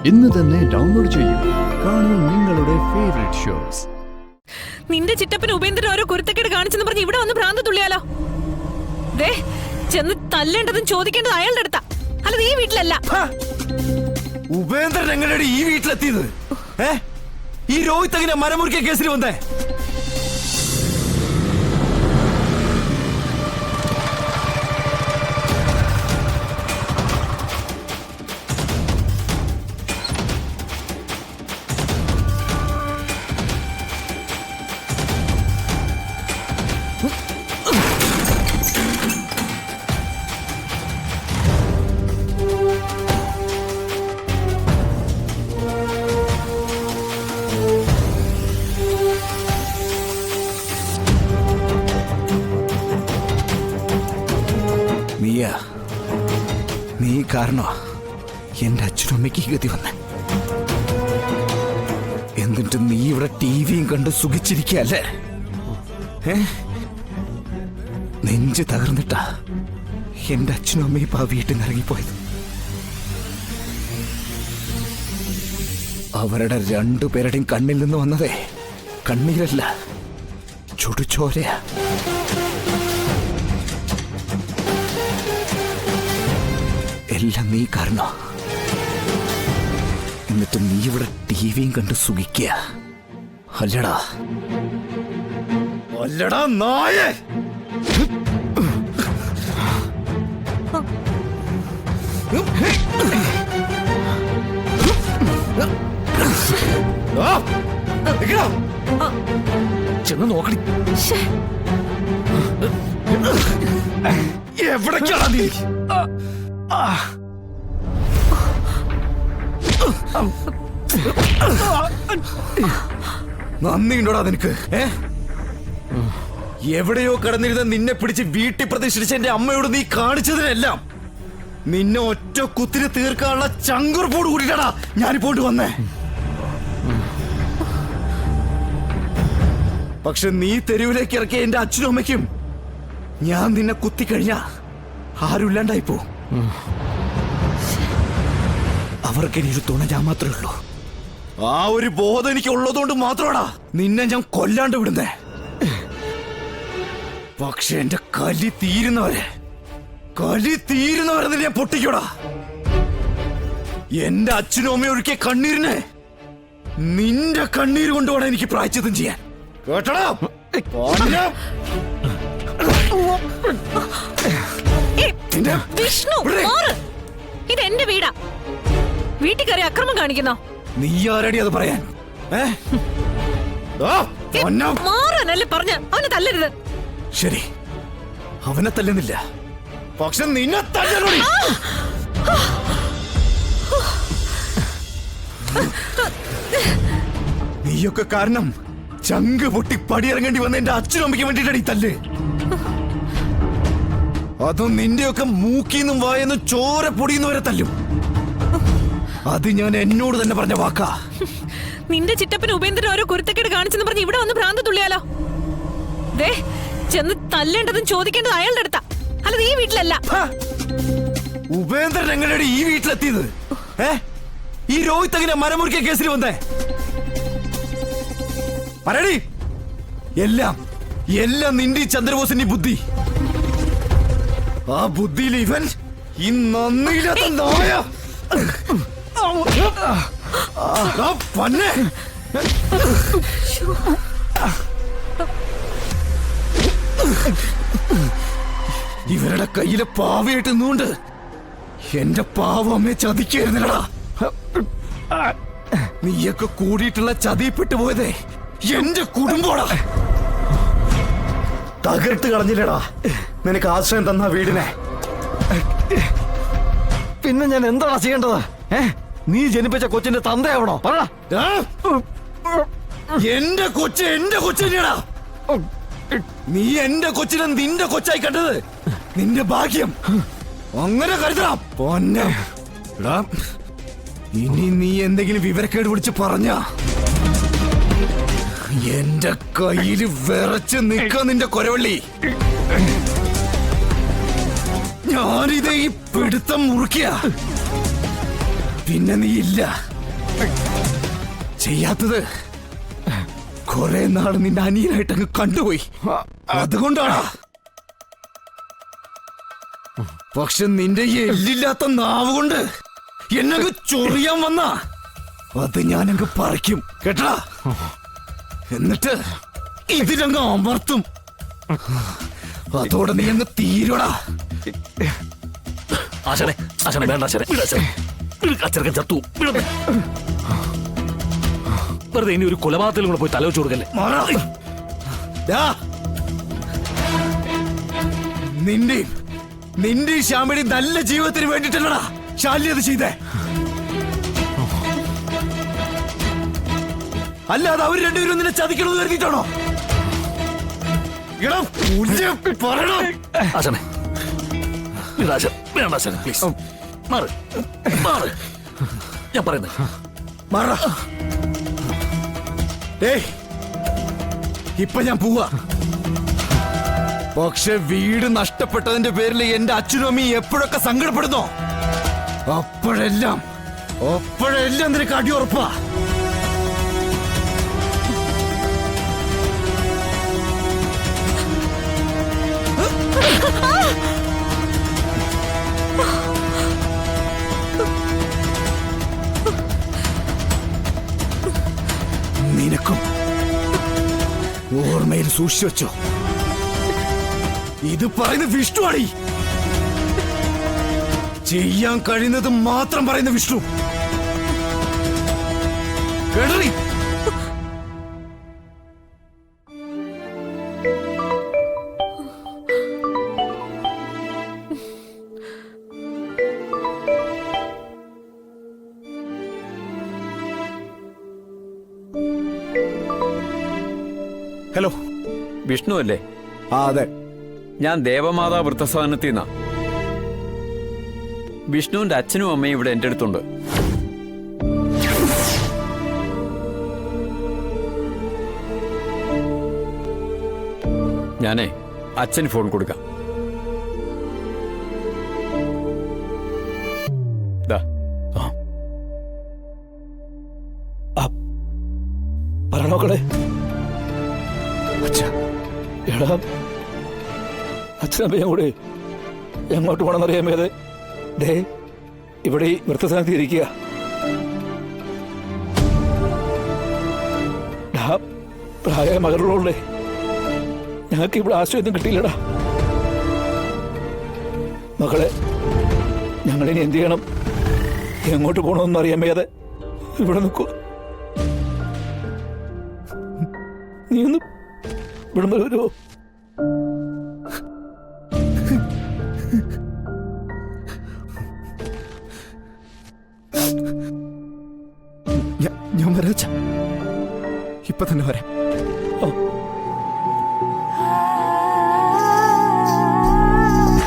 ഇന്ന് തന്നെ ഡൗൺലോഡ് ചെയ്യൂ. കാണൂ നിങ്ങളുടെ ഫേവറേറ്റ് ഷോസ്. നിന്റെ ചിറ്റപ്പൻ ഉപേന്ദ്രൻ ഓരോ കുരുത്തക്കേട് കാണിച്ചെന്ന് പറഞ്ഞ് ഇവിടെ വന്ന് ഭ്രാന്ത് തുള്ളിയാലോ? ദേ ചെന്ന് തല്ലേണ്ടതും ചോദിക്കേണ്ടത് അയാളുടെ അടുത്താ, അല്ലാതെ ഈ വീട്ടിലല്ല. ഉപേന്ദ്രൻ എങ്ങനെയാണ് ഈ വീട്ടിലെത്തിയത്? ഈ രോഹിത് അങ്ങനെ മരമുറിക്കിയ കേസിൽ വന്നേ? നീ കാരണോ എന്റെ അച്ഛനും അമ്മയ്ക്ക് ഗതി വന്നേ. എന്നിട്ട് നീ ഇവിടെ ടിവിയും കണ്ട് സുഖിച്ചിരിക്കല്ലേ? നെഞ്ച് തകർന്നിട്ടാ എന്റെ അച്ഛനും അമ്മയും ഇപ്പൊ ആ വീട്ടിൽ നിന്ന് ഇറങ്ങിപ്പോയത്. അവരുടെ രണ്ടുപേരുടെയും കണ്ണിൽ നിന്ന് വന്നതേ കണ്ണീരല്ല, ചുടുചോരയാ. എല്ലാം നീ കാരണോ. എന്നിട്ട് നീ ഇവിടെ ടിവിയും കണ്ട് സുഖിക്കുക അല്ലടാ? അല്ലടാ നായേ! ചെന്ന് നോക്കടി, എവിടേക്കാണ് നീ? നന്ദിയുണ്ടോടാ നിനക്ക്? എവിടെയോ കടന്നിരുന്ന നിന്നെ പിടിച്ച് വീട്ടിൽ പ്രതിഷ്ഠിച്ച എന്റെ അമ്മയോട് നീ കാണിച്ചതിനെല്ലാം നിന്നെ ഒറ്റ കുത്തിന് തീർക്കാനുള്ള ചങ്കുറപ്പോട് കൂടിയിട്ടാടാ ഞാനിപ്പോട്ട് വന്നേ. പക്ഷെ നീ തെരുവിലേക്ക് ഇറക്കിയ എന്റെ അച്ഛനും അമ്മയ്ക്കും ഞാൻ നിന്നെ കുത്തിക്കഴിഞ്ഞ ആരുമില്ലാണ്ടായിപ്പോ. അവർക്ക് ഒരു തുണ ഞാൻ മാത്രമേ ഉള്ളൂ. ആ ഒരു ബോധം എനിക്ക് ഉള്ളതുകൊണ്ട് മാത്രമാടാ നിന്നെ ഞാൻ കൊല്ലാണ്ട് വിടുന്നേ. പക്ഷെ എന്റെ കലി തീരുന്നവരെ ഞാൻ പൊട്ടിക്കൂടാ. എന്റെ അച്ഛനും അമ്മയും ഒഴുക്കിയ കണ്ണീരിനെ നിന്റെ കണ്ണീര് കൊണ്ടുവേണം എനിക്ക് പ്രായശ്ചിത്തം ചെയ്യാൻ. കേട്ടടാ? വിഷ്ണു, ഇത് എന്റെ വീടാ. വീട്ടിൽ കയറി അക്രമം കാണിക്കുന്നോ? നീ ആരടി അത് പറയാൻ? മാറാനല്ലേ പറഞ്ഞ അവനെ തല്ലരുത്. ശരി, അവനെ തല്ലുന്നില്ല, പക്ഷെ നിന്നെ തല്ലണോടി. നീയൊക്കെ കാരണം ചങ്ക് പൊട്ടി പടിയിറങ്ങേണ്ടി വന്ന എന്റെ അച്ഛനും അമ്മയ്ക്ക് വേണ്ടിയിട്ടാണ് ഈ തല്ല്. അതും നിന്റെയൊക്കെ മൂക്കിന്നും വായെന്നും ചോര പൊടിയുന്നവരെ തല്ലും. അത് ഞാൻ എന്നോട് തന്നെ പറഞ്ഞ വാക്കാ. നിന്റെ ചിറ്റപ്പൻ ഉപേന്ദ്രൻ ഓരോ കുരുത്തക്കേട് കാണിച്ചെന്ന് പറഞ്ഞ് ഇവിടെ വന്ന് ഭ്രാന്ത് തുള്ളിയാലോ? ദേ ചെന്ന് തല്ലേണ്ടതും ചോദിക്കേണ്ടത് അയാളുടെ അടുത്താ, അല്ലാതെ ഈ വീട്ടിലല്ല. ഉപേന്ദ്രൻ എങ്ങനെയാണ് ഈ വീട്ടിലെത്തിയത്? ഈ രോഹിത് അങ്ങനെ മരമുറിക്കിയ കേസിൽ വന്നേ? പറയടി. എല്ലാം നിന്റെ ചന്ദ്രബോസിന്റെ ബുദ്ധി. ആ ബുദ്ധിയിൽ ഇവൻ ഈ നന്ദിയില്ലാത്ത നായ. ഇവരുടെ കയ്യിലെ പാവയായിട്ട് നിന്നുകൊണ്ട് എന്റെ പാവമ്മയെ ചതിക്കായിരുന്നില്ലടാ. നീയൊക്കെ കൂടിയിട്ടുള്ള ചതിപ്പെട്ടു പോയതേ എന്റെ കുടുംബോടാ. തകർത്ത് കളഞ്ഞില്ലടാ നിനക്ക് ആശ്രയം തന്ന വീടിനെ. പിന്നെ ഞാൻ എന്താണ് ചെയ്യേണ്ടത്? നീ ജനിപ്പിച്ച കൊച്ചിന്റെ തന്തയാവണോ? പറ. എന്റെ കൊച്ചു തന്നെയാടാ. നീ എന്റെ കൊച്ചിനെ നിന്റെ കൊച്ചായി കണ്ടത് നിന്റെ ഭാഗ്യം. അങ്ങനെ കരുതടാ പൊന്നെ. ഇനി നീ എന്തെങ്കിലും വിവരക്കേട് വിളിച്ച് പറഞ്ഞ എന്റെ കയ്യിൽ വിറച്ച് നിൽക്ക നിന്റെ കൊരവള്ളി. ഞാനിത് ഈ പിടുത്തം മുറുക്കിയ പിന്നെ നീ ഇല്ല. ചെയ്യാത്തത് കുറെ നാൾ നിന്റെ അനിയനായിട്ട് അങ്ങ് കണ്ടുപോയി. അതുകൊണ്ടാണ്. പക്ഷെ നിന്റെ ഈ എല്ലില്ലാത്ത നാവ് കൊണ്ട് എന്നങ്ങ് ചൊറിയാൻ വന്ന അത് ഞാനങ്ങ് പറിക്കും കേട്ടാ. എന്നിട്ട് ഇതിലങ്ങ് അമർത്തും. അതോടെ നീ അങ്ങ് തീരുടാ. ആശാനെ ആശാനെ വേണ്ട ആശാനെ, അച്ചടക്കം ചത്തു. വെറുതെ ഇനി ഒരു കൊലപാതകത്തിലും കൂടെ പോയി തലവെച്ചു കൊടുക്കല്ലേ. നിന്റെ ശ്യാമടി നല്ല ജീവിതത്തിന് വേണ്ടിട്ടല്ലടാ ശാലിനി അത് ചെയ്തേ. അല്ലാതെ അവർ രണ്ടുപേരും നിന്നെ ചതിക്കണമെന്ന് കരുതിയിട്ടാണോ? ആശാനെ വേണ്ട ആശാനെ, പ്ലീസ് മാറ് മാറ്. ഞാൻ പറയുന്നത് ഇപ്പൊ ഞാൻ പോവാ. പക്ഷെ വീട് നഷ്ടപ്പെട്ടതിന്റെ പേരിൽ എന്റെ അച്ഛനും അമ്മയും എപ്പോഴൊക്കെ സങ്കടപ്പെടുന്നോ അപ്പോഴെല്ലാം നിനക്ക് അടിയുറപ്പാ. നിനക്കും ഓർമ്മയിൽ സൂക്ഷിച്ചു വെച്ചോ. ഇത് പറയുന്ന വിഷ്ണുവാണി. ചെയ്യാൻ കഴിയുന്നത് മാത്രം പറയുന്ന വിഷ്ണു. കേടറി. ഹലോ, വിഷ്ണു അല്ലേ? ആ അതെ. ഞാൻ ദേവമാതാ വൃത്തസ്ഥാനത്തിൽ നിന്നാ. വിഷ്ണുവിന്റെ അച്ഛനും അമ്മയും ഇവിടെ എൻ്റെ അടുത്തുണ്ട്. ഞാനേ അച്ഛന് ഫോൺ കൊടുക്കാം. പറയണോക്കളെ. എടാ, അച്ഛനമ്മയും കൂടെ എങ്ങോട്ട് പോകണമെന്നറിയാമേത് ദേ ഇവിടെ ഈ വൃത്തസ്ഥാനത്ത് ഇരിക്കുക. പ്രായ മകളുള്ളേ ഞങ്ങൾക്ക് ഇവിടെ ആശ്രയൊന്നും കിട്ടിയില്ലടാ. മകളെ, ഞങ്ങളിനി എന്ത് ചെയ്യണം, എങ്ങോട്ട് പോകണമെന്ന് അറിയാമേത് ഇവിടെ നിൽക്കൂ. നീ ഒന്ന് ഇവിടെ വരുമോ? ഞാൻ വരാം. ഇപ്പൊ തന്നെ വരാം. ഓ